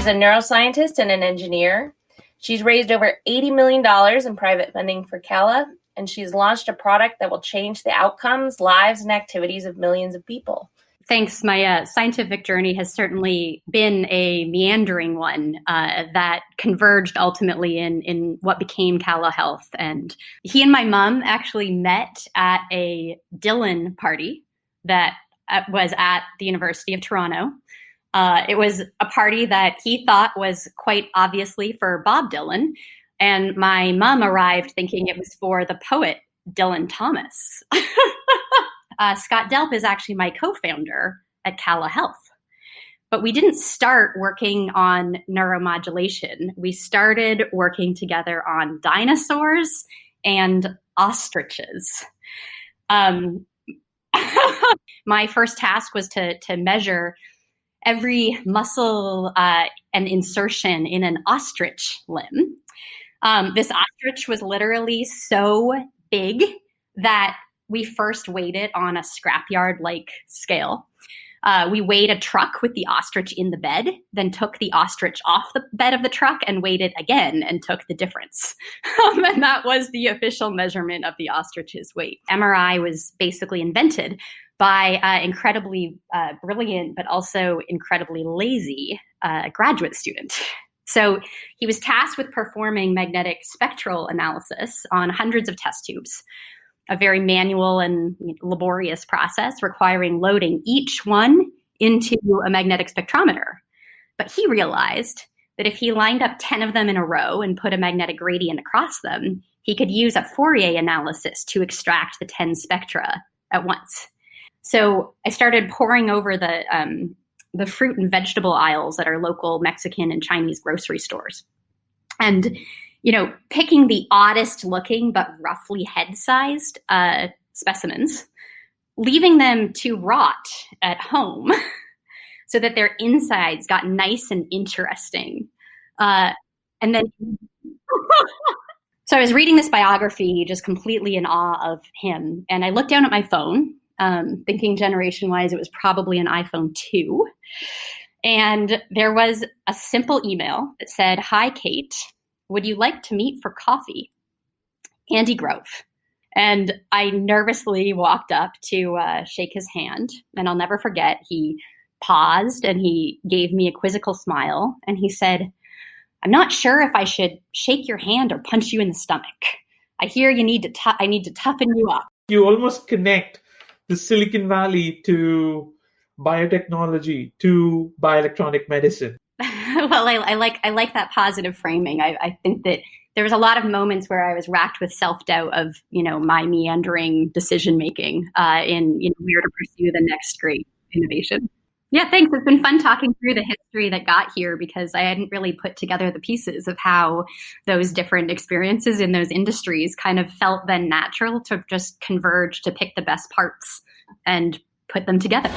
She's a neuroscientist and an engineer. She's raised over $80 million in private funding for Cala, and she's launched a product that will change the outcomes, lives, and activities of millions of people. Thanks. My scientific journey has certainly been a meandering one that converged ultimately in what became Cala Health. And he and my mom actually met at a Dylan party that was at the University of Toronto. It was a party that he thought was quite obviously for Bob Dylan. And my mom arrived thinking it was for the poet Dylan Thomas. Scott Delp is actually my co-founder at Cala Health. But we didn't start working on neuromodulation. We started working together on dinosaurs and ostriches. My first task was to measure every muscle and insertion in an ostrich limb. This ostrich was literally so big that we first weighed it on a scrapyard-like scale. We weighed a truck with the ostrich in the bed, then took the ostrich off the bed of the truck and weighed it again and took the difference. And that was the official measurement of the ostrich's weight. MRI was basically invented by incredibly brilliant, but also incredibly lazy graduate student. So he was tasked with performing magnetic spectral analysis on hundreds of test tubes, a very manual and laborious process requiring loading each one into a magnetic spectrometer. But he realized that if he lined up 10 of them in a row and put a magnetic gradient across them, he could use a Fourier analysis to extract the 10 spectra at once. So I started poring over the fruit and vegetable aisles at our local Mexican and Chinese grocery stores. And picking the oddest looking but roughly head-sized specimens, leaving them to rot at home so that their insides got nice and interesting. And then, so I was reading this biography just completely in awe of him. And I looked down at my phone, thinking generation-wise, it was probably an iPhone 2. And there was a simple email that said, "Hi, Kate. Would you like to meet for coffee? Andy Grove." And I nervously walked up to shake his hand. And I'll never forget, he paused and he gave me a quizzical smile. And he said, "I'm not sure if I should shake your hand or punch you in the stomach. I hear I need to toughen you up." You almost connect the Silicon Valley to biotechnology, to bioelectronic medicine. Well, I like that positive framing. I think that there was a lot of moments where I was racked with self-doubt of, my meandering decision-making in where to pursue the next great innovation. Yeah, thanks. It's been fun talking through the history that got here because I hadn't really put together the pieces of how those different experiences in those industries kind of felt then natural to just converge to pick the best parts and put them together.